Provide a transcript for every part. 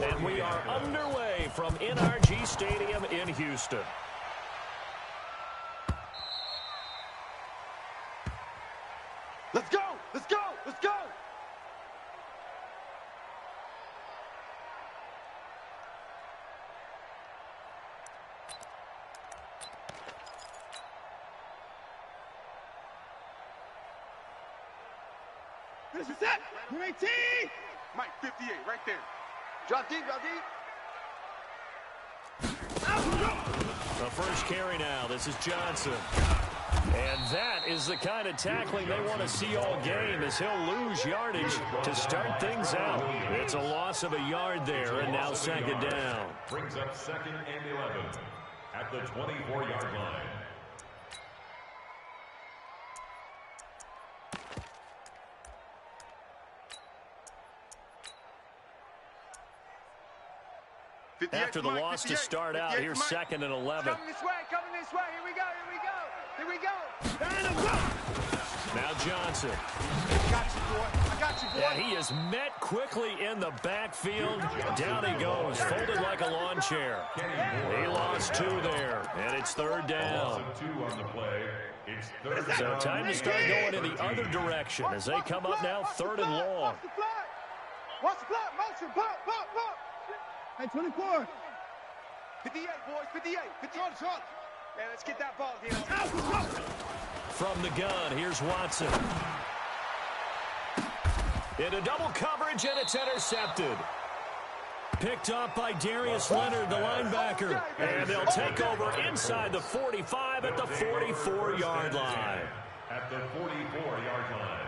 And we are underway from NRG Stadium in Houston. Let's go! Let's go! Let's go! Finish your set! You're 18! Mike, 58, right there. Drop deep, drop deep. The first carry now. This is Johnson. And that is the kind of tackling they want to see all game, as he'll lose yardage to start things out. It's a loss of a yard there, and now second down. Brings up 2nd and 11 at the 24-yard line. After the loss to start out, here's 2nd and 11. Coming this way, here we go, here we go. Now Johnson. I got you, boy. And he is met quickly in the backfield. Down he goes, folded like a lawn chair. He lost 2 there, and it's 3rd down. So time to start going in the other direction as they come up now 3rd and long. Watch the block, motion, pop. Hey, 24. 58, boys, 58. 50 on shot. Man, let's get that ball, Dino. From the gun, here's Watson. Into double coverage, and it's intercepted. Picked up by Darius Leonard, the linebacker. And they'll take over inside the 45 at the 44-yard line. At the 44-yard line.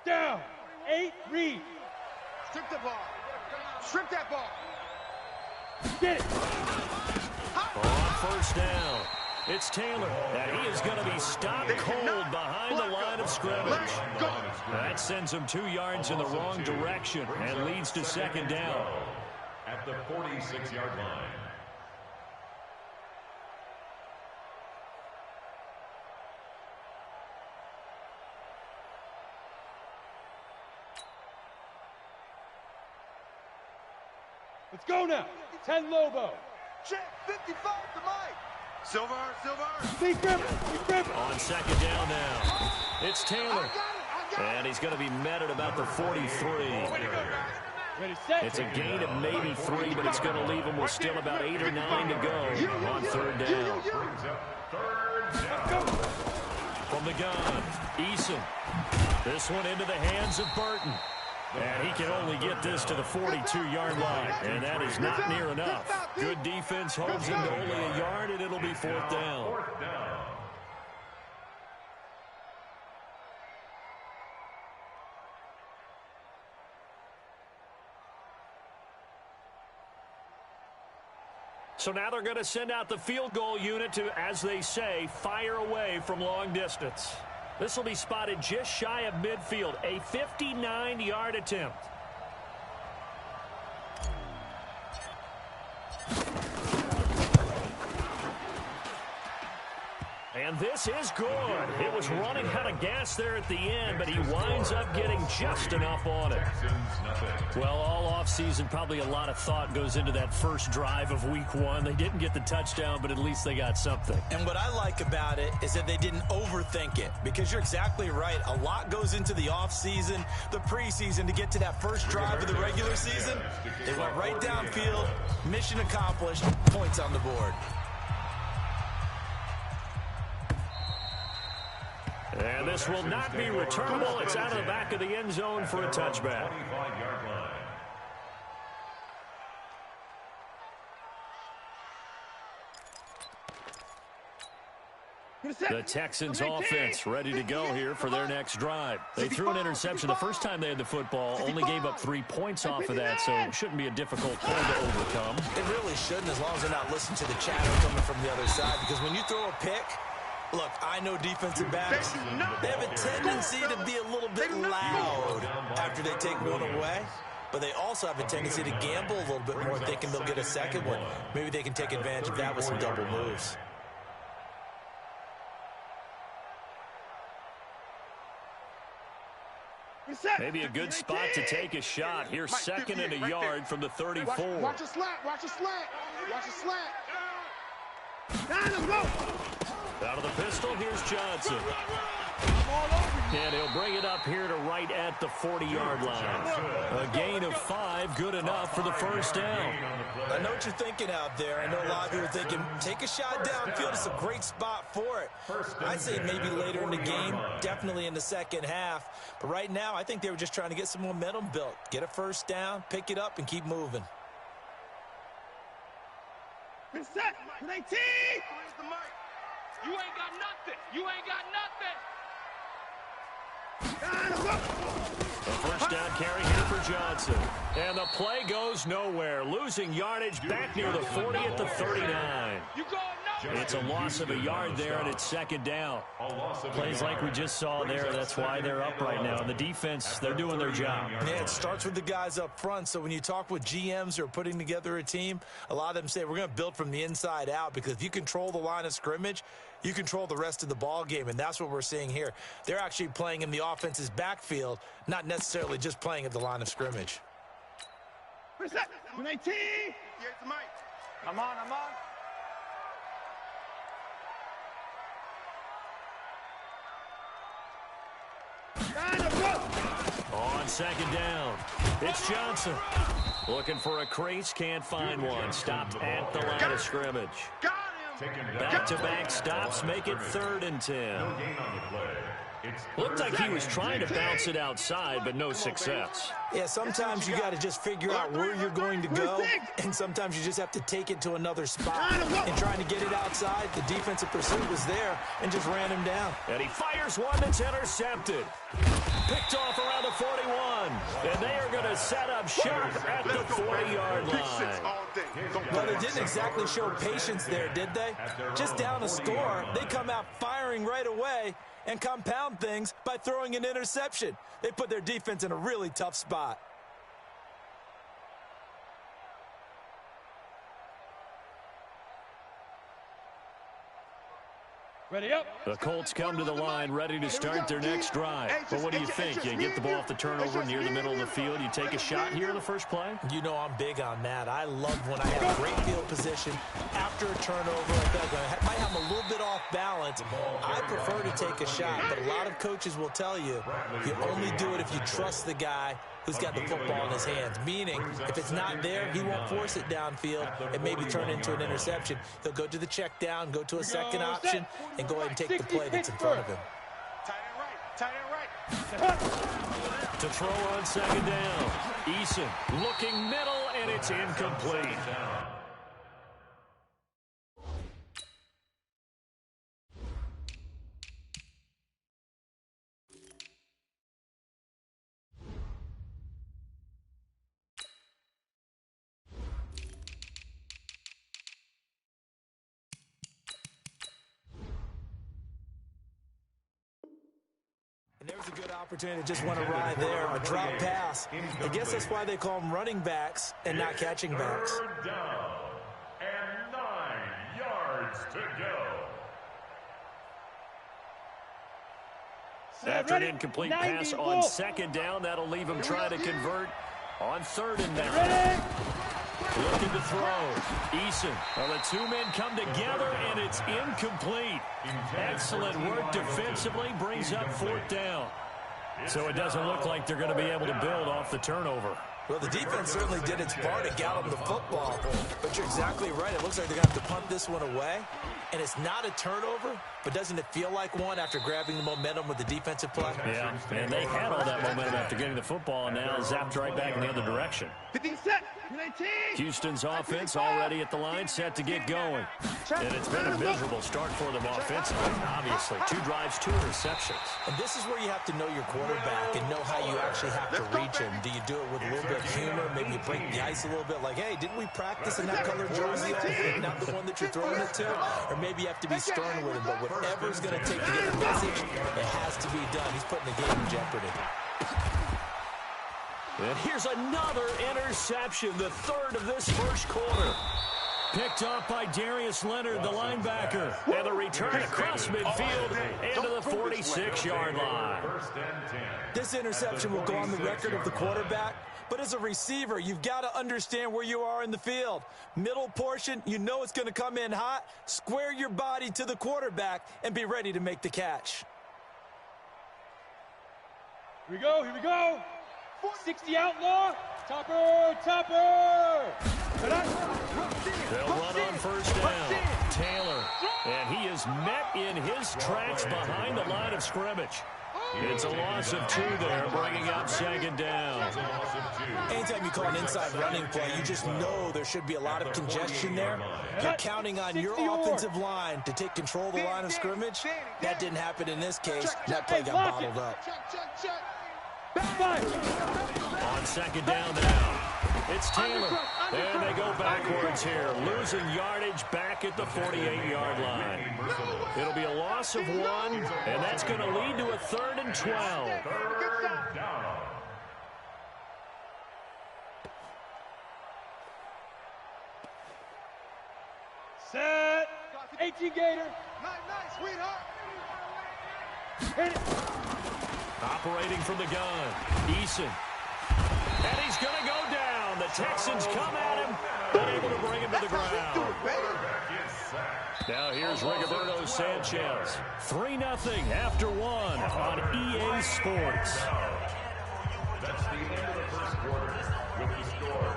Down. 8, read. Strip the ball. Strip that ball. Get it. On first down, it's Taylor. And he is going to be stopped cold behind the line of scrimmage. That sends him 2 yards in the wrong direction and leads to second down. At the 46-yard line. Let's go now. 10 Lobo. Check 55 to Mike. Silver. Big grip. On second down now, it's Taylor. And he's going to be met at about the 43. It's a gain of maybe 3, but it's going to leave him with still about 8 or 9 to go on 3rd down. From the gun, Eason. This one into the hands of Burton. And he can only get this to the 42-yard line, and that is not near enough. Good defense holds him to only a yard, and it'll be 4th down. So now they're going to send out the field goal unit to, as they say, fire away from long distance. This will be spotted just shy of midfield, a 59-yard attempt. And this is good. It was running out of gas there at the end, but he winds up getting just enough on it. Well, all offseason, probably a lot of thought goes into that first drive of week 1. They didn't get the touchdown, but at least they got something. And what I like about it is that they didn't overthink it, because you're exactly right. A lot goes into the offseason, the preseason, to get to that first drive of the regular season. They went right downfield, mission accomplished, points on the board. And this will not be returnable. It's out of the back of the end zone for a touchback. The Texans offense ready to go here for their next drive. They threw an interception the first time they had the football, only gave up 3 points off of that, so it shouldn't be a difficult one to overcome. It really shouldn't, as long as they're not listening to the chatter coming from the other side, because when you throw a pick, look, I know defensive backs, they have a tendency to be a little bit loud after they take one away. but they also have a tendency to gamble a little bit more, thinking they'll get a second one. Maybe they can take advantage of that with some double moves. Maybe a good spot to take a shot. Here's second and a yard from the 34. Watch a slant. Watch a slant. Watch a slant. Out of the pistol, here's Johnson. And he'll bring it up here to right at the 40-yard line. A gain of 5, good enough for the first down. I know what you're thinking out there. I know a lot of you are thinking, take a shot downfield. It's a great spot for it. I'd say maybe later in the game, definitely in the second half. But right now, I think they were just trying to get some momentum built. Get a first down, pick it up, and keep moving. Set. 19. You ain't got nothing. You ain't got nothing. The first down carry here for Johnson. And the play goes nowhere. Losing yardage back near the 40 at the 39. It's a loss of a yard there, and it's second down. Plays like we just saw there. That's why they're up right now. And the defense, they're doing their job. Yeah, it starts with the guys up front. So when you talk with GMs who are putting together a team, a lot of them say we're going to build from the inside out, because if you control the line of scrimmage, you control the rest of the ball game, and that's what we're seeing here. They're actually playing in the offense's backfield, not necessarily just playing at the line of scrimmage. 19. I'm on. On second down, it's Johnson. Looking for a crease, can't find one. Stopped at the line of scrimmage. Back-to-back stops make it 3rd and 10. Looked like he was trying to bounce it outside, but no success. Yeah, sometimes you got to just figure out where you're going to go, and sometimes you just have to take it to another spot. And trying to get it outside, the defensive pursuit was there and just ran him down. And he fires one that's intercepted. Picked off around the 41. And they are going to set up shop at the 40-yard line. Well, they didn't exactly show patience there, did they? Just down a score, they come out firing right away and compound things by throwing an interception. They put their defense in a really tough spot. Ready up. The Colts come to the line ready to start their next drive. But what do you think? You get the ball off the turnover near the middle of the field. You take a shot here in the first play? You know I'm big on that. I love when I have great field position after a turnover. I might have a little bit off balance. I prefer to take a shot, but a lot of coaches will tell you only do it if you trust the guy who's got the football in his hands. Meaning, if it's not there, he won't force it downfield and maybe turn into an interception. He'll go to the check down, go to a second option, and go ahead and take the play that's in front of him. Tight end right. To throw on second down. Eason looking middle, and it's incomplete. There's a good opportunity to just want to ride there, a drop pass. I guess that's why they call them running backs and not catching backs. 3rd down and 9 yards to go. After an incomplete pass on second down, that'll leave him trying to convert on 3rd and 9. Looking to throw. Eason. Well, the two men come together, and it's incomplete. Excellent work defensively. Brings up 4th down. So it doesn't look like they're going to be able to build off the turnover. Well, the defense certainly did its part to gallop the football. But you're exactly right. It looks like they're going to have to punt this one away. And it's not a turnover, but doesn't it feel like one after grabbing the momentum with the defensive play? Yeah, and they had all that momentum after getting the football, and now zapped right back in the other direction. 50 set. Houston's offense already at the line, set to get going. And it's been a miserable start for them offensively, obviously. 2 drives, 2 interceptions. And this is where you have to know your quarterback and know how you actually have to reach him. Do you do it with a little bit of humor? Maybe you break the ice a little bit, like, hey, didn't we practice in that color jersey? Not the one that you're throwing it to? Or maybe you have to be stern with him. But whatever it's going to take to get the message, it has to be done. He's putting the game in jeopardy. And here's another interception, the third of this first quarter. Picked off by Darius Leonard, the linebacker. And the return across midfield into the 46-yard line. This interception will go on the record of the quarterback, but as a receiver, you've got to understand where you are in the field. Middle portion, you know it's going to come in hot. Square your body to the quarterback and be ready to make the catch. Here we go, here we go. 60 outlaw. Topper, topper. They'll run on first down. Taylor. And he is met in his tracks behind the line of scrimmage. It's a loss of 2 there, bringing up second down. Anytime you call an inside running play, you just know there should be a lot of congestion there. You're counting on your offensive line to take control of the line of scrimmage. That didn't happen in this case. That play got bottled up. On second down now, it's Taylor. And they go backwards here, losing yardage back at the 48-yard line. It'll be a loss of 1, and that's going to lead to a 3rd and 12. Set. 18 Gator. Nice, sweetheart. Hit it. Operating from the gun, Eason. And he's going to go down. The Texans come at him, unable to bring him to the ground. Now here's Rigoberto Sanchez. 3-0 after 1 on EA Sports. That's the end of the first quarter with the score.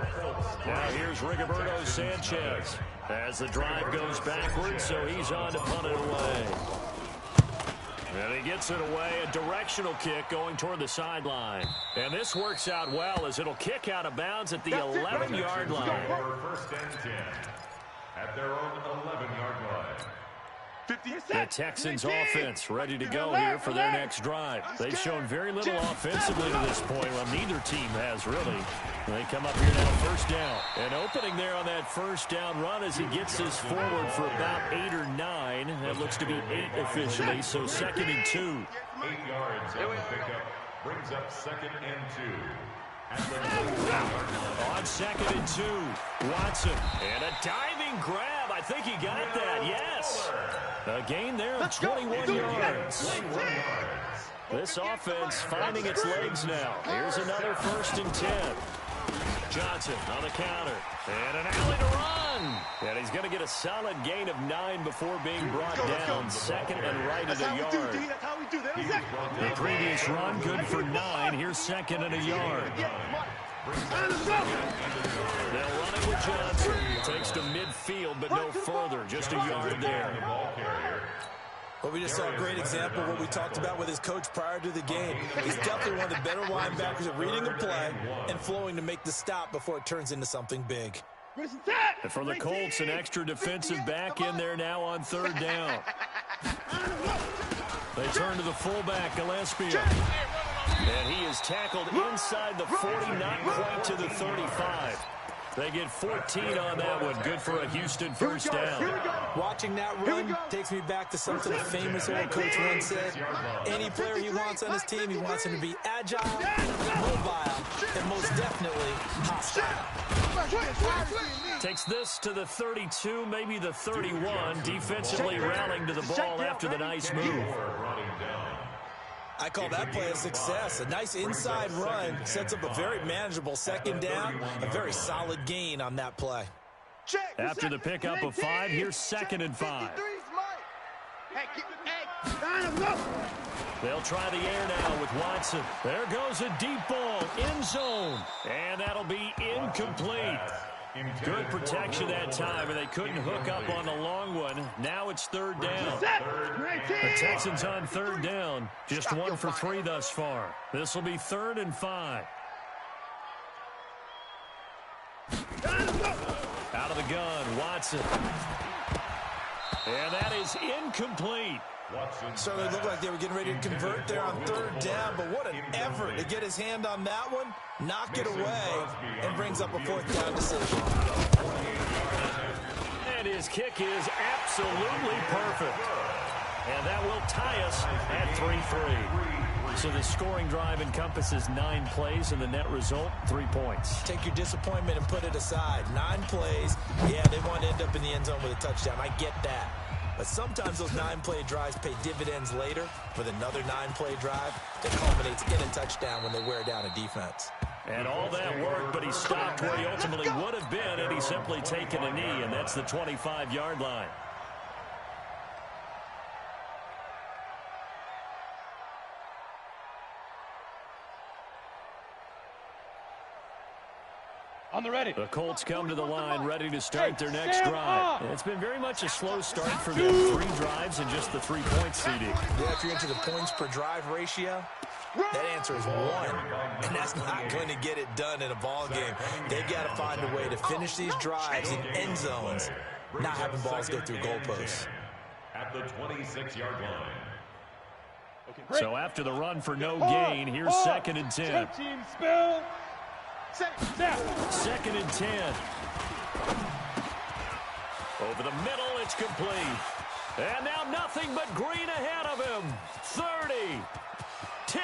Now here's Rigoberto Sanchez as the drive goes backwards, so he's on to punt it away. And he gets it away, a directional kick going toward the sideline. And this works out well as it'll kick out of bounds at the 11-yard line. First and 10 at their own 11-yard line. The Texans offense ready to go here for their next drive. They've shown very little offensively to this point. Well, neither team has really. They come up here now, first down. And opening there on that first down run as he gets this forward for about 8 or 9. That looks to be 8 officially, so 2nd and 2. 8 yards on the pickup brings up 2nd and 2. On 2nd and 2, Watson. And a diving grab. I think he got that, yes. A gain there of 21 yards. This offense finding its legs now. Here's another 1st and 10. Johnson on the counter. And an alley to run. And he's going to get a solid gain of 9 before being brought down. 2nd and right at a yard. The previous run good for 9. Here's 2nd and a yard. They'll run it with Johnson. Takes to midfield, but no further. Just a yard there. Well, we just saw a great example of what we talked about with his coach prior to the game. He's definitely one of the better linebackers at reading a play and flowing to make the stop before it turns into something big. And for the Colts, an extra defensive back in there now on 3rd down. They turn to the fullback, Gillespie. And he is tackled inside the 40, not quite to the 35. They get 14 on that one. Good for a Houston first down. Watching that run takes me back to something a famous old coach once said. Any player he wants on his team, he wants him to be agile, mobile, and most definitely hostile. Takes this to the 32, maybe the 31. Defensively rallying to the ball after the nice move. I call that play a success. A nice inside run sets up a very manageable 2nd down. A very solid gain on that play. After the pickup of 5, here's 2nd and 5. They'll try the air now with Watson. There goes a deep ball, end zone. And that'll be incomplete. Good protection that time, and they couldn't hook up on the long one. Now it's 3rd down. The Texans on 3rd down. Just 1 for 3 thus far. This will be 3rd and 5. Out of the gun, Watson. And that is incomplete. Certainly looked like they were getting ready to convert there on 3rd down, but what an effort to get his hand on that one, knock it away, and brings up a 4th down decision. And his kick is absolutely perfect. And that will tie us at 3-3. So the scoring drive encompasses 9 plays, and the net result, 3 points. Take your disappointment and put it aside. 9 plays. Yeah, they want to end up in the end zone with a touchdown. I get that. But sometimes those 9-play drives pay dividends later with another 9-play drive that culminates in a touchdown when they wear down a defense. And all that work, but he stopped where he ultimately would have been had he simply taken a knee, and that's the 25-yard line. On the ready. The Colts come to the line ready to start their next drive. It's been very much a slow start for them. 3 drives and just the 3-point CD. Yeah, if you're into the points per drive ratio, that answer is 1. And that's not going to get it done in a ball game. They've got to find a way to finish these drives in end zones, not having balls go through goalposts. At the 26-yard line. Okay, So after the run for no gain, here's 2nd and 10. Team spill. Snap. 2nd and 10. Over the middle, it's complete. And now nothing but green ahead of him. 30, 10,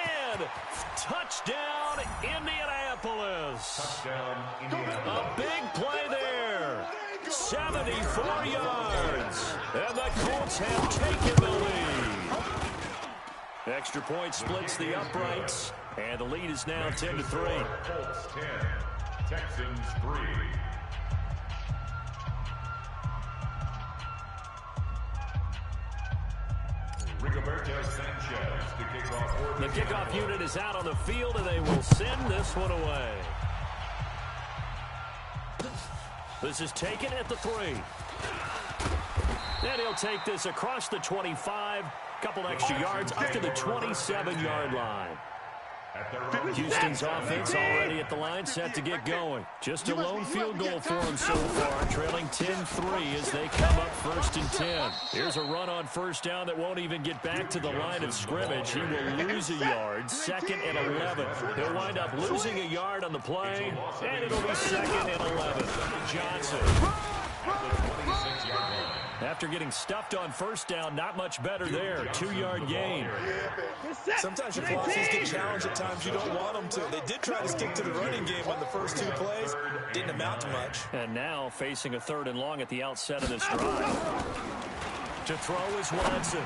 touchdown, Indianapolis. Touchdown, Indianapolis. A big play there. 74 yards. And the Colts have taken the lead. Extra point splits the uprights. And the lead is now 10-3. Colts 10, Texans 3. Rigoberto Sanchez, the kickoff. The kickoff unit is out on the field, and they will send this one away. This is taken at the 3. And he'll take this across the 25. Couple extra yards up to the 27-yard line. Houston's offense already at the line, set to get going. Just a lone field goal for them so far, trailing 10-3 as they come up 1st and 10. Here's a run on 1st down that won't even get back to the line of scrimmage. He will lose a yard, 2nd and 11. He'll wind up losing a yard on the play, and it'll be 2nd and 11. Johnson. After getting stuffed on 1st down, not much better there. 2-yard gain. Sometimes your philosophies get challenged at times you don't want them to. They did try to stick to the running game on the first 2 plays. Didn't amount to much. And now facing a 3rd and long at the outset of this drive. To throw is Watson.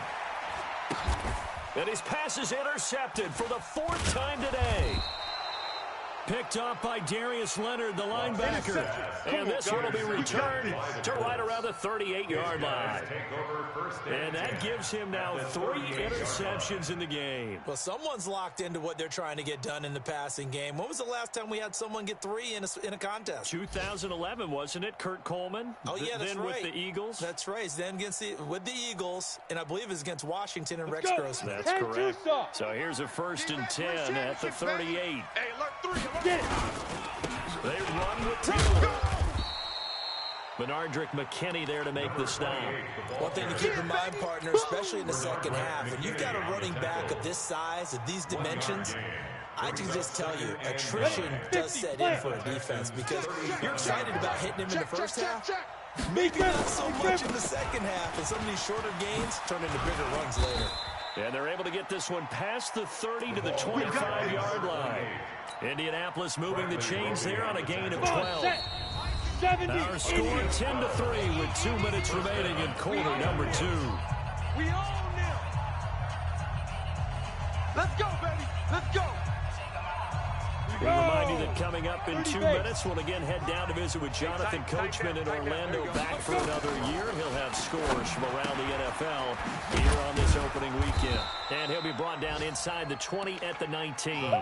And his pass is intercepted for the 4th time today. Picked off by Darius Leonard, the linebacker. And this one will be returned to right around the 38-yard line. And that gives him now 3 interceptions in the game. Well, someone's locked into what they're trying to get done in the passing game. When was the last time we had someone get 3 in a contest? 2011, wasn't it? Kurt Coleman? Oh, yeah, that's then right. with the Eagles? That's right. Then with the Eagles, and I believe it's against Washington and Rex Grossman. That's correct. So here's a 1st and 10 at the 38. Hey, alert 3. They run with 2. Benardrick McKinney there to make the stop. One thing to keep in mind, partner, especially in the second half, and you've got a running back of this size, of these dimensions, I can just tell you, attrition does set in for a defense because you're excited about hitting him in the first half, maybe not so much in the second half, and some of these shorter gains turn into bigger runs later. And they're able to get this one past the 30 to the 25-yard line. Indianapolis moving the chains there on a gain of 12. Our score 10-3 with 2 minutes remaining in quarter number 2. We own them. Let's go, baby. Let's go. We remind you that coming up in 2 minutes, we'll again head down to visit with Jonathan Coachman in Orlando, back for another year. He'll have scores from around the NFL here on this opening weekend. And he'll be brought down inside the 20 at the 19.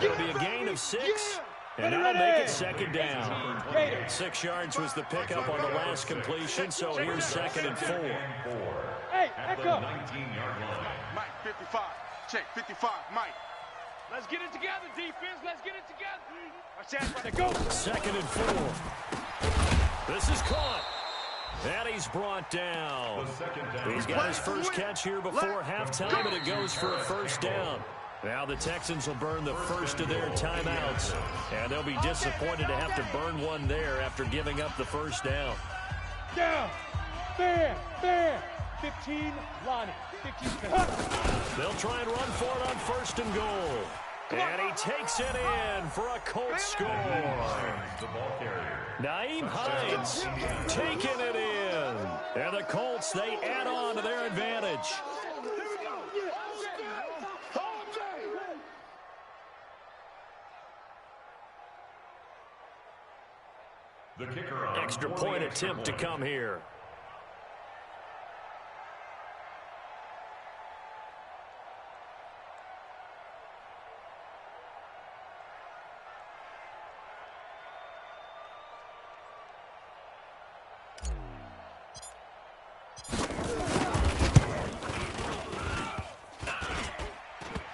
It'll be a gain of 6, and that'll make it 2nd down. 6 yards was the pickup on the last completion, so here's 2nd and 4. Hey, At the echo. 19-yard line. Mike, 55. Check, 55. Mike. Let's get it together, defense. Let's get it together. Our chance to go. 2nd and 4. This is caught. And he's brought down. The second down. He's got his first catch here before halftime, and it goes for a 1st down. Now the Texans will burn the first of their timeouts. And they'll be disappointed to have to burn one there after giving up the 1st down. Down. Fair. 50. 15, Lonnie. 15 seconds. They'll try and run for it on 1st and goal. And he takes it in for a Colts score. Naeem Hines taking it in. And the Colts, they add on to their advantage. The kicker on Extra point attempt to come here.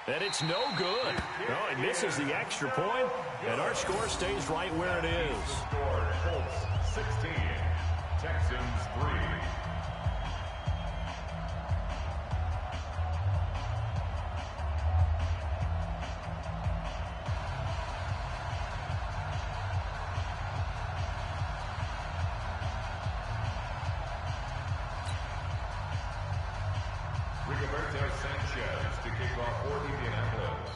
And it's no good. Oh, he misses the extra point, and our score stays right where it is. Score Colts 16, Texans 3. Sanchez to kick off for Indianapolis.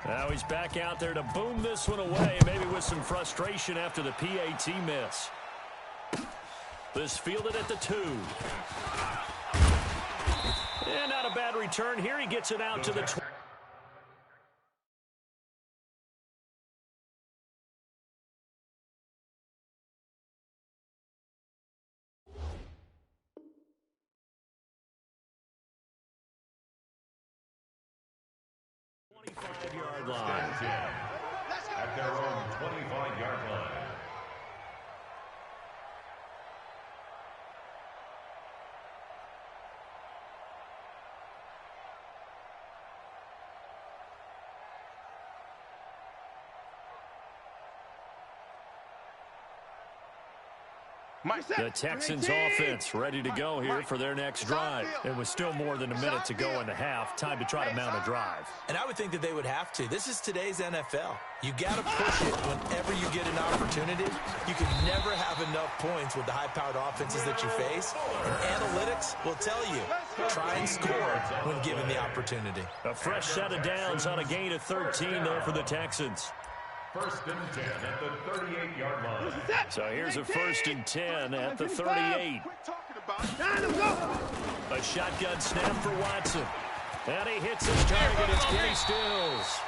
Now he's back out there to boom this one away, maybe with some frustration after the PAT miss. This fielded at the 2. And not a bad return here. He gets it out to the 20. Yard line. At their own 25-yard line. The Texans offense ready to go here for their next drive. It was still more than a minute to go in the half. Time to try to mount a drive. And I would think that they would have to. This is today's NFL. You got to push it whenever you get an opportunity. You can never have enough points with the high-powered offenses that you face. And analytics will tell you, try and score when given the opportunity. A fresh set of downs on a gain of 13 there for the Texans. 1st and 10 at the 38-yard line. So here's a 1st and 10 at the 38. A shotgun snap for Watson. And he hits his target. It's Kenny Stills.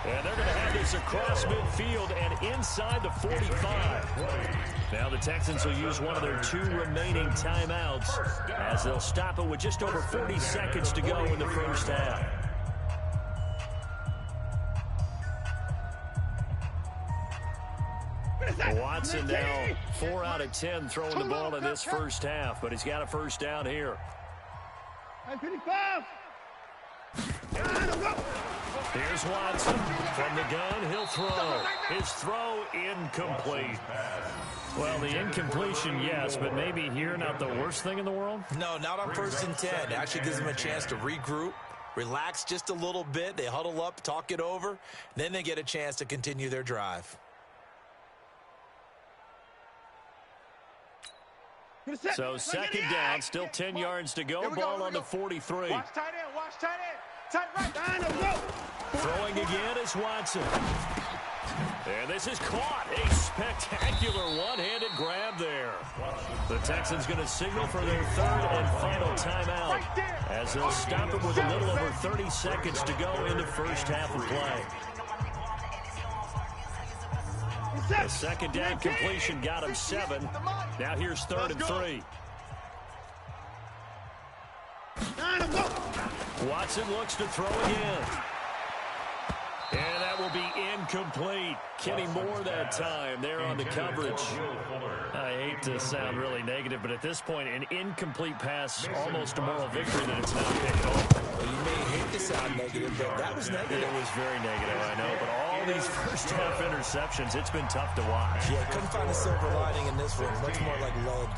And they're going to have this across midfield and inside the 45. Now the Texans will use one of their 2 remaining timeouts as they'll stop it with just over 40 seconds to go in the first half. Watson now 4 out of 10 throwing the ball in this first half, but he's got a first down here. Here's Watson from the gun. He'll throw. His throw incomplete. Well, the incompletion, yes, but maybe here not the worst thing in the world? No, not on 1st and 10. It actually gives them a chance to regroup, relax just a little bit. They huddle up, talk it over, then they get a chance to continue their drive. So 2nd down, still 10 yards to go. Ball on the 43. Watch tight end, watch tight end. Tight right. Throwing again is Watson. And this is caught. A spectacular one-handed grab there. The Texans going to signal for their 3rd and final timeout as they'll stop it with a little over 30 seconds to go in the first half of play. The 2nd down completion got him 7. Now here's 3rd and 3. Watson looks to throw again. And that will be incomplete. Kenny Moore that time there on the coverage. I hate to sound really negative, but at this point, an incomplete pass, almost a moral victory that it's not picked off. Well, you may hate to sound negative, but that was negative. It was very negative, I know. But all these first half interceptions, it's been tough to watch. Yeah, couldn't find a silver lining in this one. Much more like lead.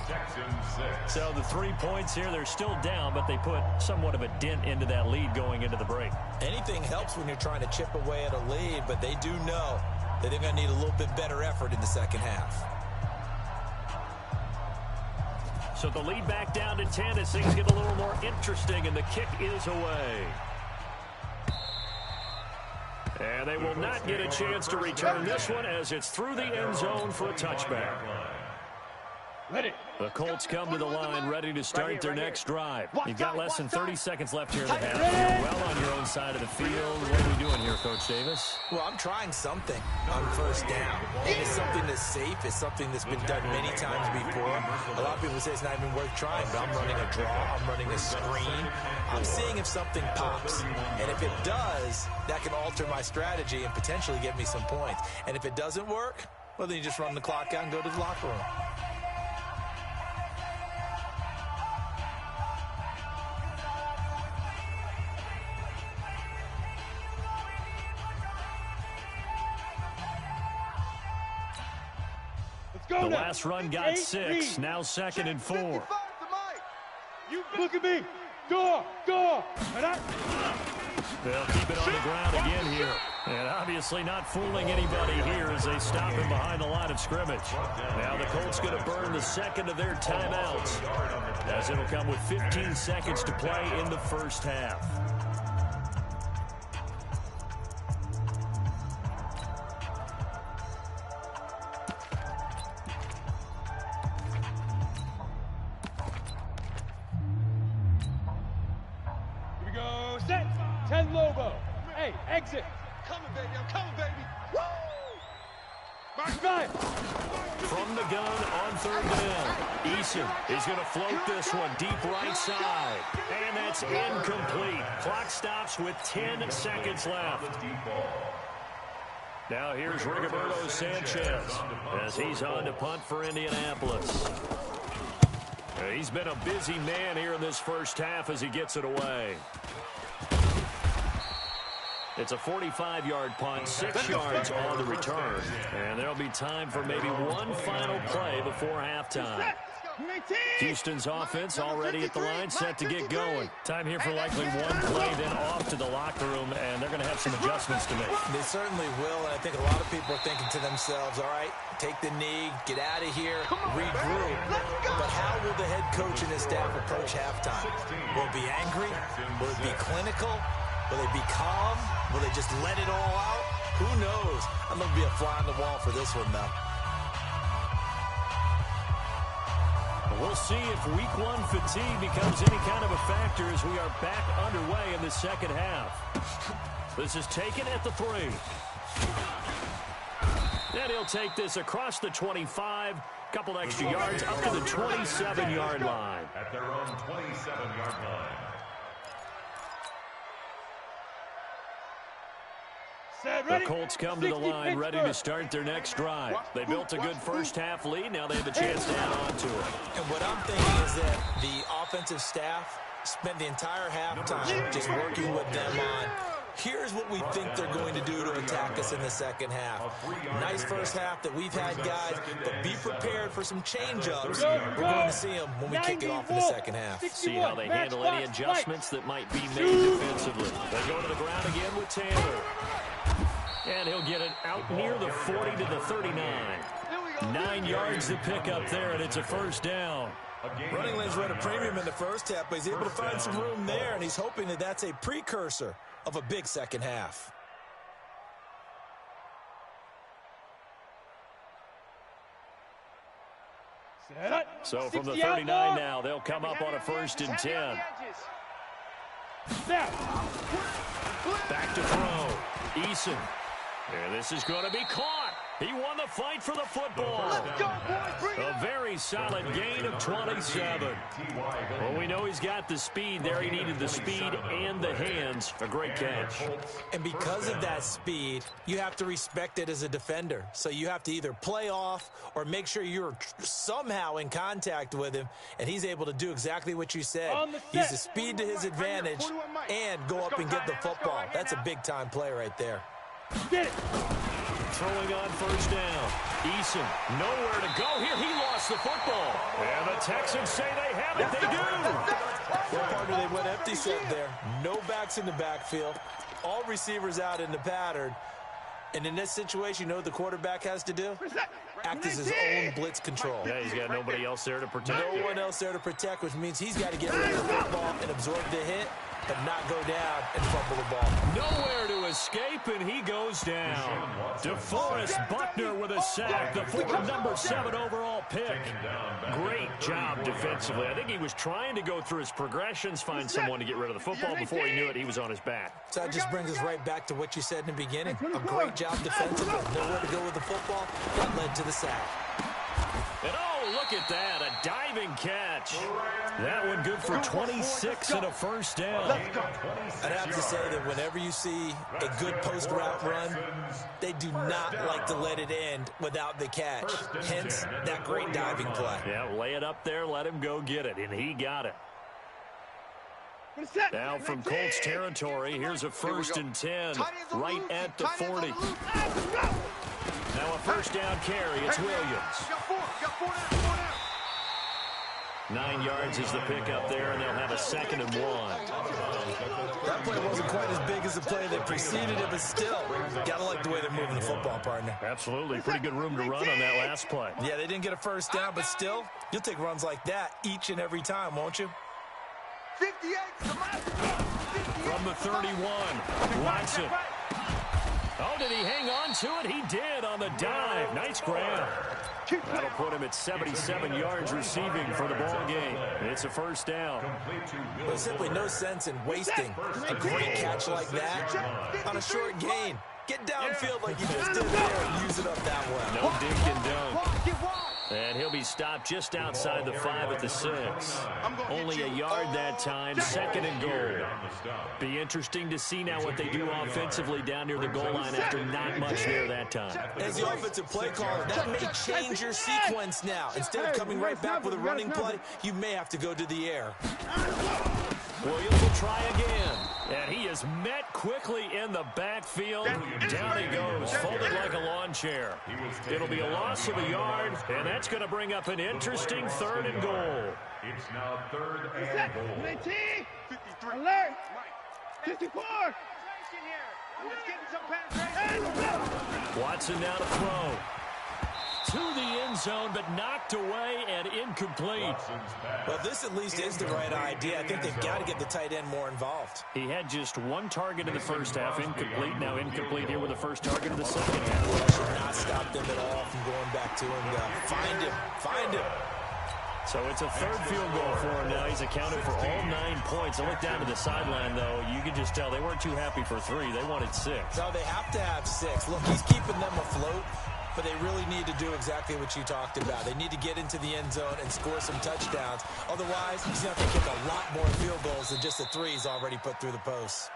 So the 3 points here, they're still down, but they put somewhat of a dent into that lead going into the break. Anything helps when you're trying to chip away at a lead, but they do know that they're going to need a little bit better effort in the second half. So the lead back down to 10 as things get a little more interesting, and the kick is away. And they will not get a chance to return this one as it's through the end zone for a touchback. Ready. The Colts come to the line ready to start their next drive. You've got less than 30 seconds left here in the half. You're well on your own side of the field. What are we doing here, Coach Davis? Well, I'm trying something on first down. It's something that's safe. It's something that's been done many times before. A lot of people say it's not even worth trying, but I'm running a draw. I'm running a screen. I'm seeing if something pops. And if it does, that can alter my strategy and potentially get me some points. And if it doesn't work, well, then you just run the clock out and go to the locker room. The last run got 6, now 2nd and 4. You look at me. Go. And They'll keep it on the ground again here. And obviously not fooling anybody here as they stop him behind the line of scrimmage. Now the Colts going to burn the second of their timeouts, as it'll come with 15 seconds to play in the first half. set. 10 Lobo. Hey, exit. Coming, baby. I'm coming, baby. Woo! Mark 9. From the gun on third down. Eason is going to float this one deep right side. And that's incomplete. Clock stops with 10 seconds left. Now here's Rigoberto Sanchez as he's on to punt for Indianapolis. He's been a busy man here in this first half as he gets it away. It's a 45-yard punt, 6 yards on the return. And there'll be time for maybe one final play before halftime. Houston's offense already at the line, set to get going. Time here for likely one play, then off to the locker room, and they're going to have some adjustments to make. They certainly will, and I think a lot of people are thinking to themselves, all right, take the knee, get out of here, regroup. But how will the head coach and his staff approach halftime? Will it be angry? Will it be clinical? Will they be calm? Will they just let it all out? Who knows? I'm going to be a fly on the wall for this one, though. We'll see if week one fatigue becomes any kind of a factor as we are back underway in the second half. This is taken at the 3. And he'll take this across the 25. Couple extra yards up to the 27-yard line. At their own 27-yard line. The Colts come to the line ready to start their next drive. They built a good first half lead. Now they have a chance to add on to it. And what I'm thinking is that the offensive staff spent the entire halftime just working with them on, here's what we think they're going to do to attack us in the second half. Nice first half that we've had, guys, but be prepared for some change-ups. We're going to see them when we kick it off in the second half. See how they handle any adjustments that might be made defensively. They go to the ground again with Taylor. And he'll get it out near the 40 to the 39. 9 yards to pick up there, and it's a first down. Running lanes were at a premium in the first half, but he's able to find some room there, and he's hoping that that's a precursor of a big second half. So from the 39 now, they'll come up on a 1st and 10. Back to throw. Eason. And this is going to be caught. He won the fight for the football. Let's go, boys. A very solid gain of 27. Well, we know he's got the speed there. He needed the speed and the hands. A great catch. And because of that speed, you have to respect it as a defender. So you have to either play off or make sure you're somehow in contact with him. And he's able to do exactly what you said. Use the speed to his advantage and go up and get the football. That's a big-time play right there. Get it. Throwing on first down. Eason, nowhere to go here. He lost the football. And the Texans say they have it. They do. Well, partner, they went empty set there. No backs in the backfield. All receivers out in the pattern. And in this situation, you know what the quarterback has to do? Act as his own blitz control. Yeah, he's got nobody else there to protect. No one else there to protect, which means he's got to get rid of the football and absorb the hit, but not go down and fumble the ball. Nowhere to escape, and he goes down. DeForest Buckner with a sack, the former number 7 overall pick. Great job defensively. I think he was trying to go through his progressions, find someone to get rid of the football. Before he knew it, he was on his back. So that just brings us right back to what you said in the beginning. A great job defensively. Nowhere to go with the football. That led to the sack. And oh, look at that, a diving catch. That one good for 26 and a first down. I'd have to say that whenever you see a good post route run, they do not like to let it end without the catch. Hence, that great diving play. Yeah, lay it up there, let him go get it, and he got it. Now from Colts territory, here's a 1st and 10, right at the 40. Now a first down carry, it's Williams. 9 yards is the pickup there, and they'll have a 2nd and 1. That play wasn't quite as big as the play that preceded it, but still, gotta like the way they're moving the football, partner. Absolutely, pretty good room to run on that last play. Yeah, they didn't get a first down, but still, you'll take runs like that each and every time, won't you? 58. From the 31, Watson. Oh, did he hang on to it? He did on the dive. Nice grab. That'll put him at 77 yards receiving for the ball game. It's a first down. There's simply no sense in wasting a great catch like that on a short gain. Get downfield like you just did there and use it up that way. No dink and dunk. And he'll be stopped just outside the 5 at the 6. Only a yard that time, 2nd and goal. Be interesting to see now what they do offensively down near the goal line after not much there that time. As the offensive play caller, that may change your sequence now. Instead of coming right back with a running play, you may have to go to the air. Williams will try again. And he is met quickly in the backfield. Down he goes, folded like a lawn chair. It'll be a loss of a yard, and that's going to bring up an interesting 3rd and goal. It's now 3rd and goal. 53. Alert. 54. Watson now to throw. To the end zone, but knocked away and incomplete. Well, this at least is the right idea. I think they've got to get the tight end more involved. He had just 1 target in the first half, incomplete. Now incomplete here with the first target of the second half. That should not stop them at all from going back to him. Find him. So it's a 3rd field goal for him now. He's accounted for all 9 points. I look down to the sideline, though. You can just tell they weren't too happy for 3. They wanted 6. No, they have to have 6. Look, he's keeping them afloat. But they really need to do exactly what you talked about. They need to get into the end zone and score some touchdowns. Otherwise, he's going to have to kick a lot more field goals than just the 3 he's already put through the posts.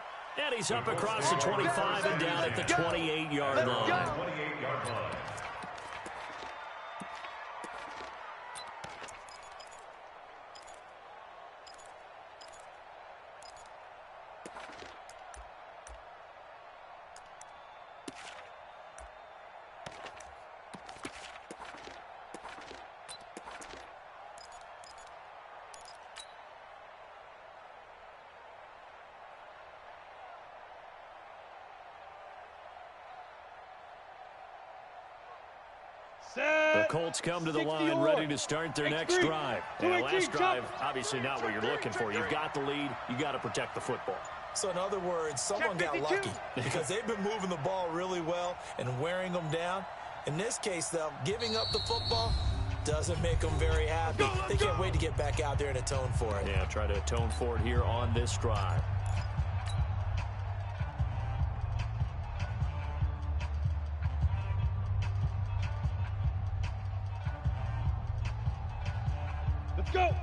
And he's up across the 25 and down at the 28-yard line. 28-yard line. The Colts come to the line ready to start their next drive. Now, last drive, obviously not what you're looking for. You've got the lead. You got to protect the football. So in other words, someone got lucky because they've been moving the ball really well and wearing them down. In this case, though, giving up the football doesn't make them very happy. They can't wait to get back out there and atone for it. Yeah, try to atone for it here on this drive.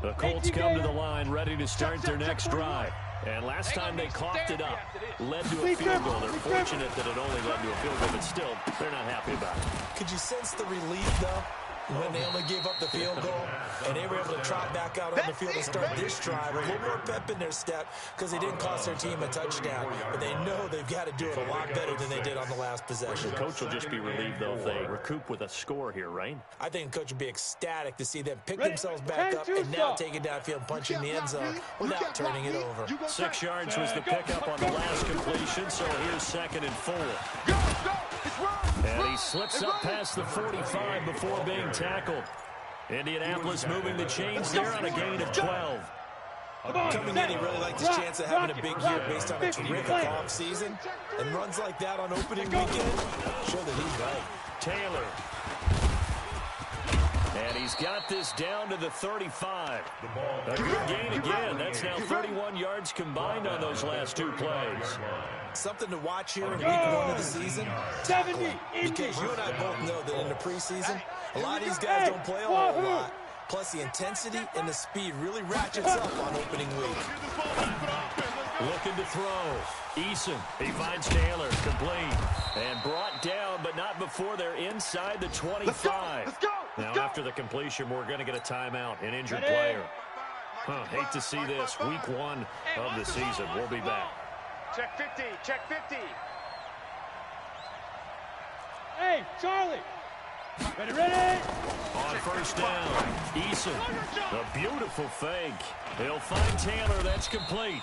The Colts come to the line ready to start their next drive. And last time they coughed it up, led to a field goal. They're fortunate that it only led to a field goal, but still, they're not happy about it. Could you sense the relief, though, when they only gave up the field goal and they were able to trot back out on the field and start this drive? A little more pep in their step because they didn't cost their team a touchdown, but they know they've got to do it a lot better than they did on the last possession. The coach will just be relieved, though, if they recoup with a score here, right? I think the coach would be ecstatic to see them pick themselves back up and now take it downfield, punching the end zone without turning it over. 6 yards was the pickup on the last completion, so here's 2nd and 4. Go! It's And he slips up past the 45 before being tackled. Indianapolis moving the chains there on a gain of 12. Coming in, he really liked his chance of having a big year based on a terrific offseason. And runs like that on opening weekend show that he's right. Taylor. And he's got this down to the 35. A good gain again. That's now 31 yards combined on those last two plays. Something to watch here in week 1 of the season. Tackling. Because you and I both know that in the preseason, a lot of these guys don't play a whole lot. Plus, the intensity and the speed really ratchets up on opening week. Looking to throw. Eason. He finds Taylor. Complete. And brought down, but not before they're inside the 25. Let's go. Now, after the completion, we're going to get a timeout. An injured player. Hate to see this. Week 1 of the season. We'll be back. Check 50. Check 50. Hey, Charlie. Ready? On first down, Eason. A beautiful fake. He'll find Taylor. That's complete.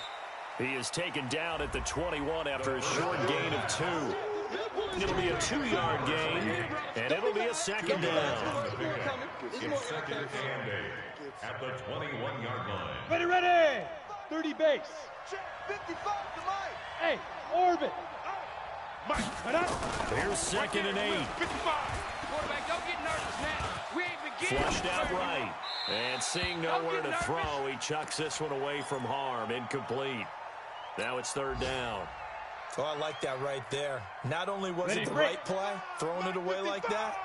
He is taken down at the 21 after a short gain of 2. It'll be a 2-yard gain, and it'll be a second down. It's second and 8 at the 21-yard line. Ready. 30 base. Check 55 to Mike. Hey, orbit. Here's second and 8. 55. Quarterback, don't get nervous now. We ain't beginning. Flushed out right. And seeing nowhere to throw, he chucks this one away from harm. Incomplete. Now it's third down. Oh, I like that right there. Not only was it the right play, throwing it away like that,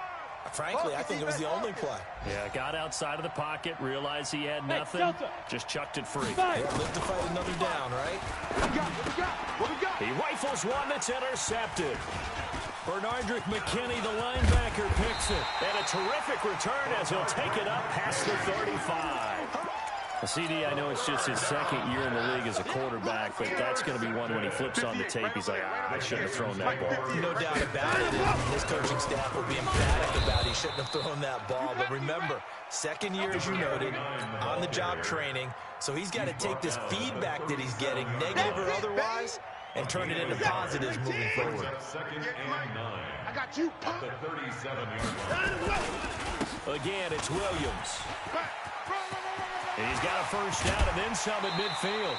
frankly, I think it was the only play. Yeah, got outside of the pocket, realized he had nothing, just chucked it free. Yeah, live to fight another down, right? What we got? He rifles one that's intercepted. Bernardrick McKinney, the linebacker, picks it. And a terrific return as he'll take it up past the 35. CD, I know it's just his second year in the league as a quarterback, but that's going to be one when he flips on the tape. He's like, I shouldn't have thrown that ball. No doubt about it. And his coaching staff will be emphatic about he shouldn't have thrown that ball. But remember, second year, as you noted, on-the-job training. So he's got to take this feedback that he's getting, negative or otherwise, and turn it into positives moving forward. Second and 9. I got you. At the 37-yard line. Again, it's Williams. And he's got a first down and then some at midfield.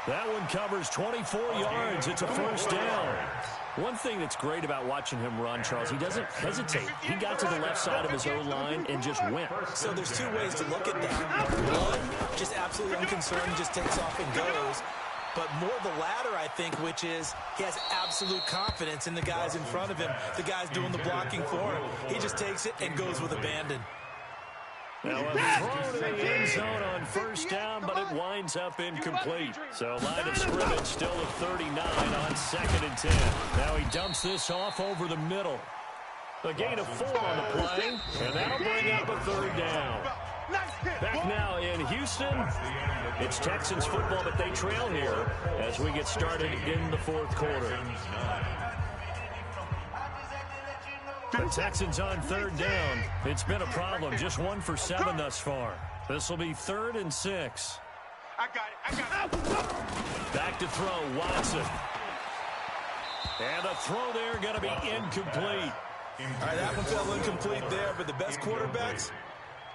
That one covers 24 yards. It's a first down. One thing that's great about watching him run, Charles, he doesn't hesitate. He got to the left side of his own line and just went. So there's two ways to look at that. One, just absolutely unconcerned, just takes off and goes. But more the latter, I think, which is he has absolute confidence in the guys in front of him, the guys doing the blocking for him. He just takes it and goes with abandon. Now a throw to the end zone on first down, but it winds up incomplete. So line of scrimmage still at 39 on second and 10. Now he dumps this off over the middle. A gain of 4 on the play, and that'll bring up a third down. Back now in Houston, it's Texans football, but they trail here as we get started in the fourth quarter. The Texans on third down. It's been a problem. Just 1 for 7 thus far. This will be 3rd and 6. I got it. Back to throw, Watson. And a throw there going to be incomplete. All right, that one fell incomplete there, but the best quarterbacks,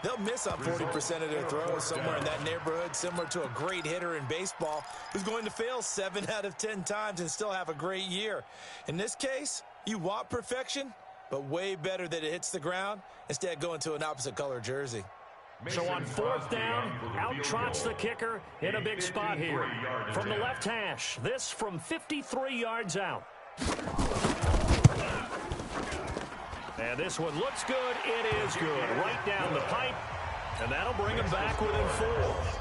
they'll miss on 40% of their throws, somewhere in that neighborhood, similar to a great hitter in baseball who's going to fail 7 out of 10 times and still have a great year. In this case, you want perfection, but way better that it hits the ground instead of going to an opposite color jersey. So on 4th down, out trots the kicker in a big spot here. From the left hash, this from 53 yards out. And this one looks good. It is good. Right down the pipe. And that'll bring him back within 4.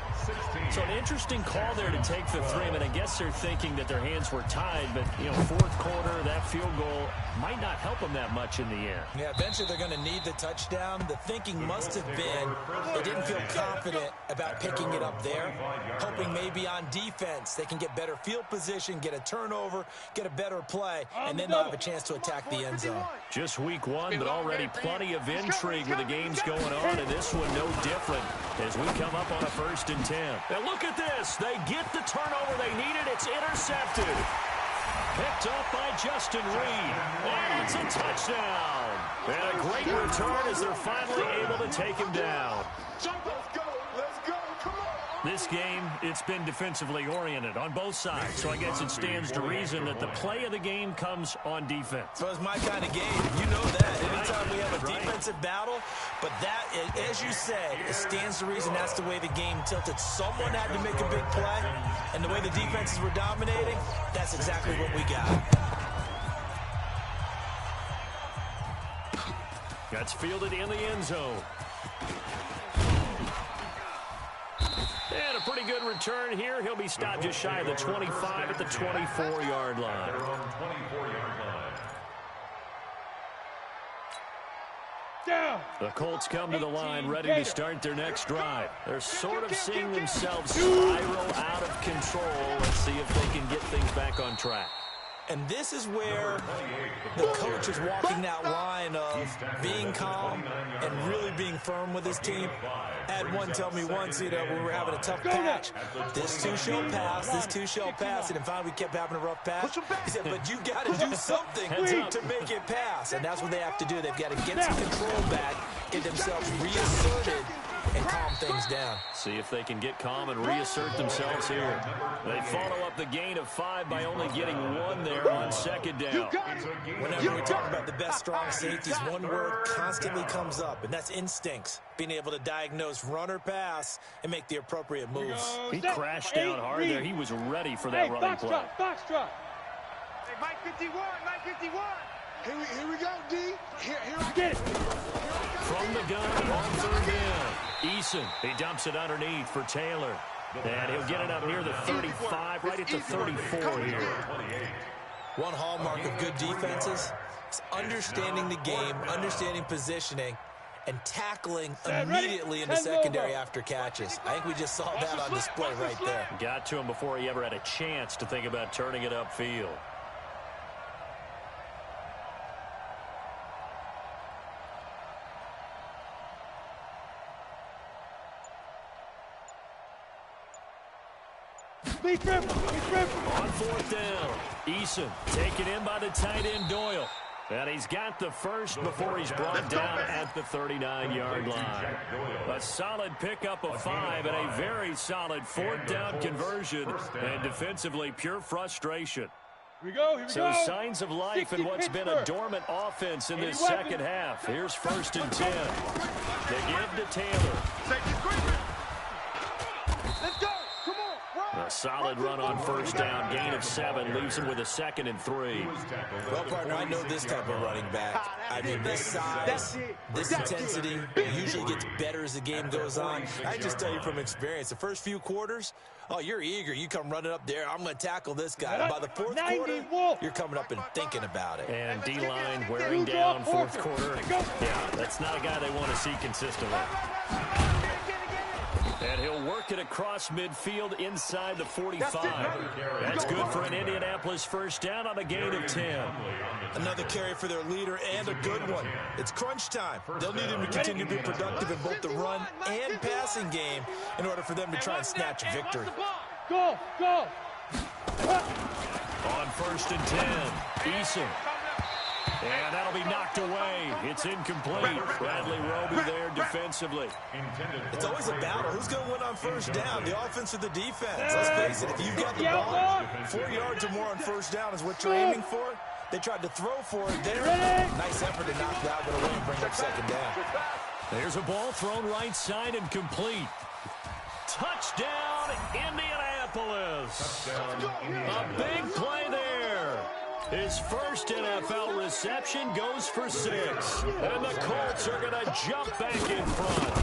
So an interesting call there to take the 3. I mean, I guess they're thinking that their hands were tied, but, you know, fourth quarter, that field goal might not help them that much in the end. Yeah, eventually they're going to need the touchdown. The thinking must have been they didn't feel confident about picking it up there, hoping maybe on defense they can get better field position, get a turnover, get a better play, and then they'll have a chance to attack the end zone. Just week 1, but already plenty of intrigue with the games going on, and this one no different as we come up on a 1st and 10. And look at this. They get the turnover they needed. It's intercepted. picked up by Justin Reed. And it's a touchdown. And a great return as they're finally able to take him down. This game, it's been defensively oriented on both sides, so I guess it stands to reason that the play of the game comes on defense. So it's my kind of game. You know that. Anytime we have a defensive battle, but that, as you said, it stands to reason that's the way the game tilted. Someone had to make a big play, and the way the defenses were dominating, that's exactly what we got. That's fielded in the end zone. And a pretty good return here. He'll be stopped just shy of the 25 at the 24-yard line. The Colts come to the line ready to start their next drive. They're sort of seeing themselves spiral out of control. Let's see if they can get things back on track. And this is where the coach is walking that line of being calm and really being firm with his team. I had one tell me once, we were having a tough patch. This too shall pass, this too shall pass. And then finally we kept having a rough patch. He said, but you got to do something to make it pass. And that's what they have to do. They've got to get some control back, get themselves reasserted, and calm things down. See if they can get calm and reassert themselves here. They follow up the gain of 5 by only getting 1 there on second down. Whenever we talk about the best strong safeties, one word constantly comes up, and that's instincts. Being able to diagnose run or pass and make the appropriate moves. He crashed down hard there. He was ready for that running play. Box truck. Hey, Mike 51, Mike 51. Here we go, D. Here I get it. From the gun on third down. Eason, he dumps it underneath for Taylor. And he'll get it up near the 35, right at the 34 here. One hallmark of good defenses is understanding the game, understanding positioning, and tackling immediately in the secondary after catches. I think we just saw that on display right there. Got to him before he ever had a chance to think about turning it upfield. On fourth down, Eason taken in by the tight end Doyle. And he's got the first before he's brought down at the 39-yard line. A solid pickup of 5 and a very solid fourth down conversion. And defensively, pure frustration. Here we go. So signs of life in what's been a dormant offense in this second half. Here's 1st and 10. They give to Taylor. Let's go. A solid run on first down, gain of 7, leaves him with a 2nd and 3. Well, partner, I know this type of running back. I mean, this size, this intensity usually gets better as the game goes on. I just tell you from experience, the first few quarters, oh, you're eager. You come running up there, I'm going to tackle this guy. And by the fourth quarter, you're coming up and thinking about it. And D-line wearing down fourth quarter. Yeah, that's not a guy they want to see consistently. And he'll work it across midfield inside the 45. That's good for an Indianapolis first down on a gain of 10. Another carry for their leader and a good one. It's crunch time. They'll need him to continue to be productive in both the run and passing game in order for them to try and snatch a victory. Go. On 1st and 10, Eason. And that'll be knocked away. It's incomplete. Bradley Roby there defensively. It's always a battle. Who's going to win on first down, the offense or the defense? Let's face it, if you've got the ball, 4 yards or more on first down is what you're aiming for. They tried to throw for it there. Nice effort to knock that one away and bring up second down. There's a ball thrown right side and complete. Touchdown, Indianapolis. A big play there. His first NFL reception goes for 6. And the Colts are going to jump back in front.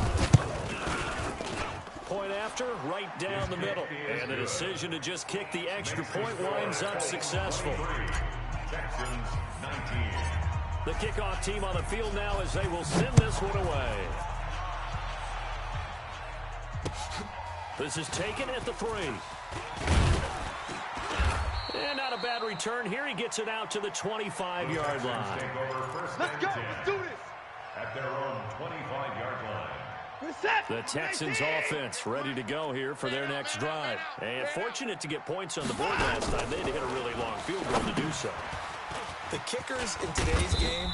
Point after, right down the middle. And the decision to just kick the extra point winds up successful. The kickoff team on the field now as they will send this one away. This is taken at the 3. And not a bad return here. He gets it out to the 25-yard line. Let's go. Let's do this. At their own 25-yard line. The Texans offense ready to go here for their next drive. And fortunate to get points on the board last time. They had to hit a really long field goal to do so. The kickers in today's game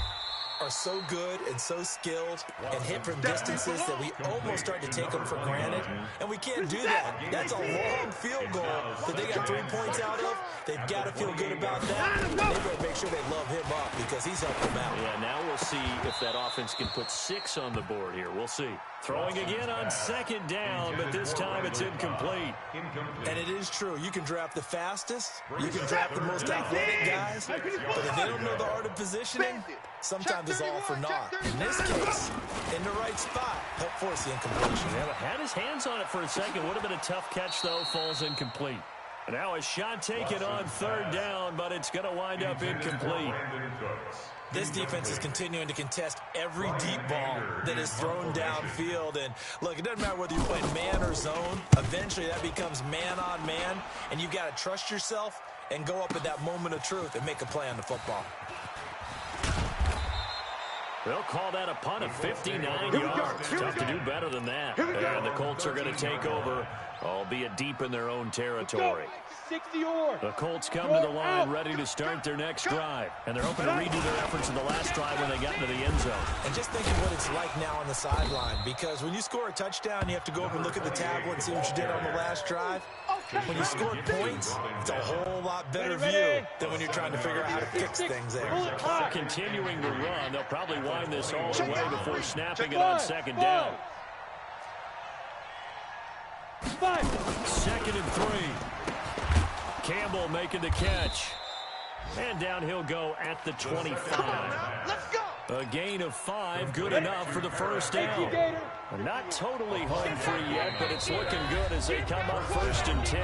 are so good and so skilled and hit from distances that we almost start to take them for granted, and we can't do that. That's a long field goal that they got 3 points out of. They've got to feel good about that. They better make sure they love him up because he's helped them out. Yeah, now we'll see if that offense can put 6 on the board here. We'll see. Throwing again on second down, but this time it's incomplete. And it is true. You can draft the fastest. You can draft the most athletic guys. But if they don't know the art of positioning, sometimes it's all for naught. In this case, in the right spot, helped force the incompletion. Yeah, had his hands on it for a second. Would have been a tough catch, though. Falls incomplete. And now a shot taken on third down, but it's going to wind up incomplete. This defense is continuing to contest every deep ball that is thrown downfield. And, look, it doesn't matter whether you're playing man or zone. Eventually, that becomes man on man, and you've got to trust yourself and go up at that moment of truth and make a play on the football. They'll call that a punt of 59 yards. Tough to do better than that. And the Colts are going to take over, albeit deep in their own territory. The Colts come to the line ready to start their next drive. And they're hoping to redo their efforts in the last drive when they got into the end zone. And just think of what it's like now on the sideline. Because when you score a touchdown, you have to go up and look at the tablet and see what you did on the last drive. When you score points, it's a whole lot better view than when you're trying to figure out how to fix things there. Continuing to run, they'll probably wind this all the way before snapping it on second down. 2nd and 3. Campbell making the catch. And down he'll go at the 25. Let's go. A gain of 5, good enough for the first down. Not totally home free yet, but it's looking good as they come up 1st and 10.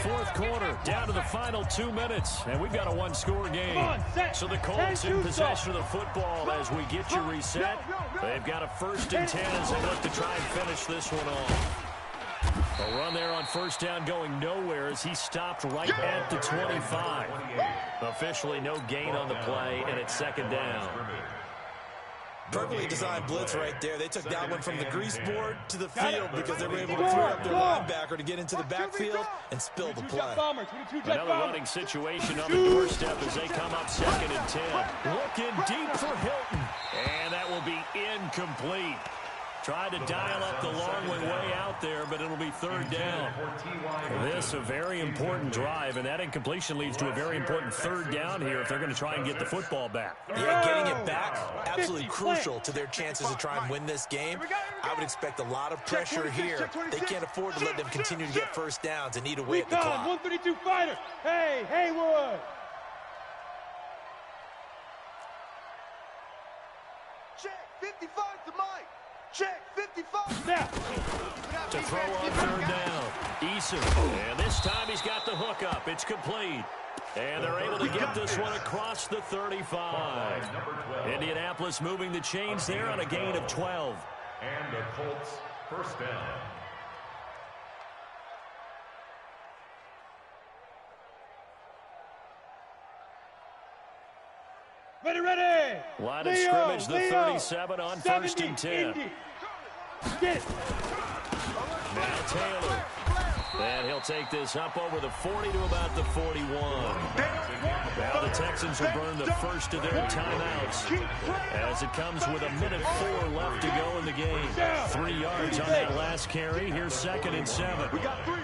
4th quarter, down to the final 2 minutes, and we've got a one-score game. So the Colts in possession of the football as we get you reset. They've got a 1st and 10 as they look to try and finish this one off. A run there on first down going nowhere as he stopped right at the 25. Officially no gain on the play, and it's 2nd down. Perfectly designed blitz right there. They took that one from the grease board to the field because they were able to free up their linebacker to get into the backfield and spill the play. Another running situation on the doorstep as they come up 2nd and 10. Looking deep for Hilton, and that will be incomplete. Tried to dial up the long way out there, but it'll be 3rd down. This a very important drive, and that incompletion leads to a very important 3rd down here if they're going to try and get the football back. Yeah, getting it back, absolutely crucial to their chances to try and win this game. I would expect a lot of pressure here. They can't afford to let them continue to get first downs and eat away at the clock. 132 fighter. Hey, Haywood. Check 55 to Mike. Check 55. Now. To throw on 3rd down. Eason. And this time he's got the hook up. It's complete. And they're able to get this one across the 35. Indianapolis moving the chains there on a gain of 12. And the Colts 1st down. Ready. Line of scrimmage, the 37 on 1st and 10. Get it. Now Taylor. And he'll take this up over the 40 to about the 41. Now the Texans will burn the first of their timeouts as it comes with 1:04 left to go in the game. 3 yards on that last carry. Here's 2nd and 7. We got three,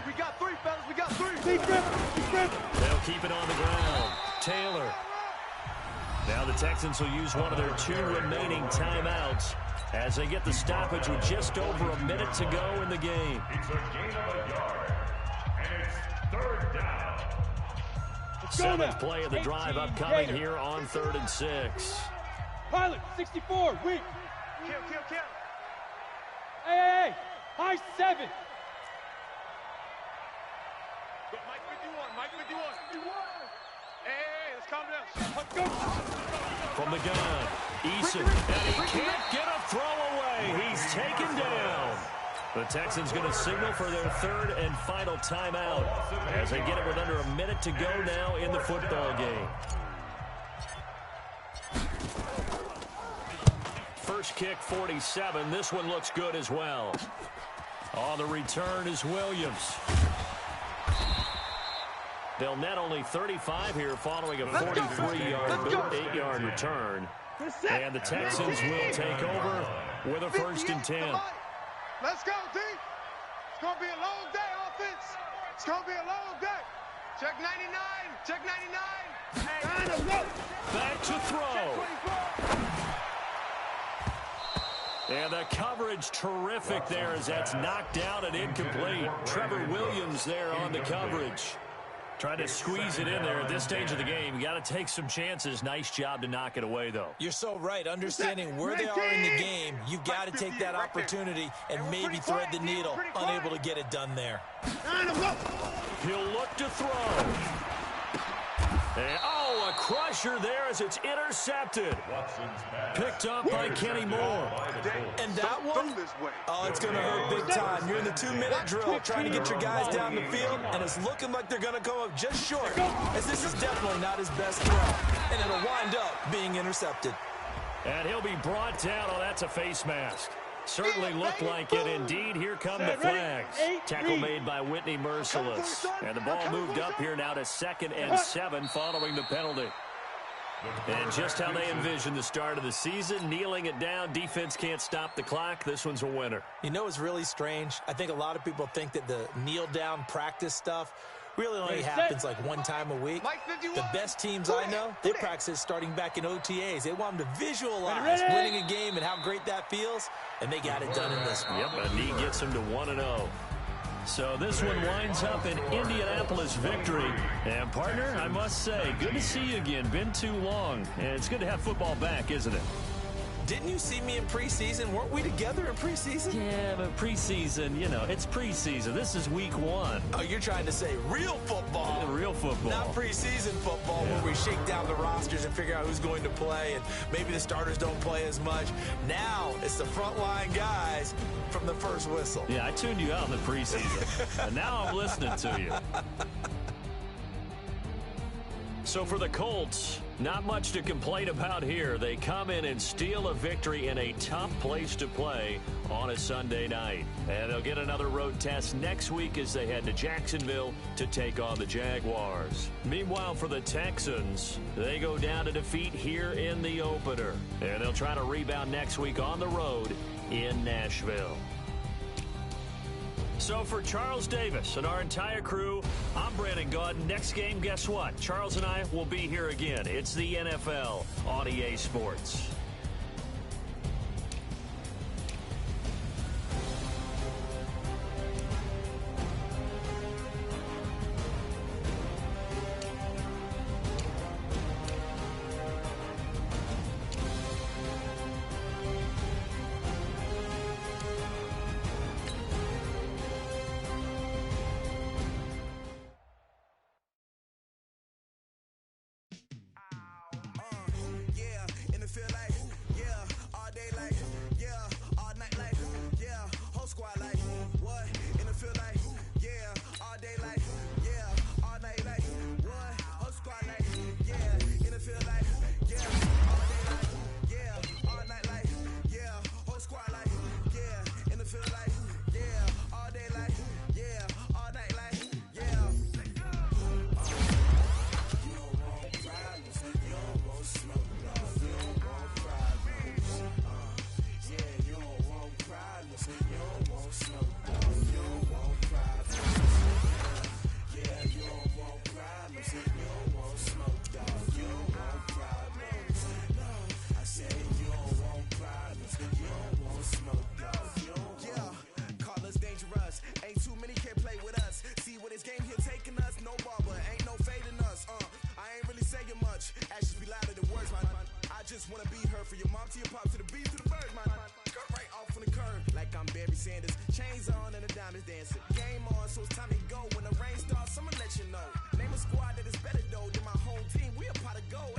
fellas. We got 3. They'll keep it on the ground. Taylor. Now the Texans will use one of their 2 remaining timeouts as they get the stoppage with just over 1 minute to go in the game. It's a gain of a yard, and it's 3rd down. 7th play of the drive upcoming here on 3rd and 6. Pilot, 64, weak. Kill. Hey, high 7. Mike 51. Hey, let's calm down. Let's go. From the gun, Eason, and he can't get a throw away. He's taken down. The Texans going to signal for their 3rd and final timeout as they get it with under 1 minute to go now in the football game. first kick, 47. This one looks good as well. On the return is Williams. They'll net only 35 here following a 43-yard, 8-yard return. And the Texans will take over with a 1st and 10. Let's go, D. It's going to be a long day, offense. It's going to be a long day. Check 99. Check 99. Hey. Back to throw. And the coverage terrific there as that's knocked down and incomplete. Trevor Williams there on the coverage. Trying to squeeze it in there at this stage of the game. You got to take some chances. Nice job to knock it away, though. You're so right. Understanding where they are in the game, you've got to take that opportunity and maybe thread the needle. Unable to get it done there. He'll look to throw. And, a crusher there as it's intercepted. Picked up by Kenny Moore. And that one, it's going to hurt big time. You're in the 2-minute drill trying to get your guys down the field, and it's looking like they're going to come up just short, as this is definitely not his best throw, and it'll wind up being intercepted. And he'll be brought down. That's a face mask. Certainly looked like it. Indeed, here come the flags. Tackle made by Whitney Merciless. And the ball moved up here now to 2nd and 7 following the penalty. And just how they envisioned the start of the season, kneeling it down. Defense can't stop the clock. This one's a winner. You know what's really strange? I think a lot of people think that the kneel-down practice stuff really only happens like one time a week. The best teams I know, they practice it starting back in OTAs. They want them to visualize winning a game and how great that feels, and they got it done in this one. Yep, a knee gets them to 1-0. So this one winds up in Indianapolis victory. And, partner, I must say, good to see you again. Been too long. And it's good to have football back, isn't it? Didn't you see me in preseason? Weren't we together in preseason? Yeah, but preseason, it's preseason. This is week 1. Oh, you're trying to say real football. Yeah, real football. Not preseason football where we shake down the rosters and figure out who's going to play, and maybe the starters don't play as much. Now it's the frontline guys from the first whistle. Yeah, I tuned you out in the preseason, and now I'm listening to you. So for the Colts, not much to complain about here. They come in and steal a victory in a tough place to play on a Sunday night. And they'll get another road test next week as they head to Jacksonville to take on the Jaguars. Meanwhile, for the Texans, they go down to defeat here in the opener. And they'll try to rebound next week on the road in Nashville. So for Charles Davis and our entire crew, I'm Brandon Gaudin. Next game, guess what? Charles and I will be here again. It's the NFL on EA Sports. Chains on and the diamonds dancing. Game on, so it's time to go. When the rain starts, I'ma let you know. Name a squad that is better though than my home team. We a pot of gold.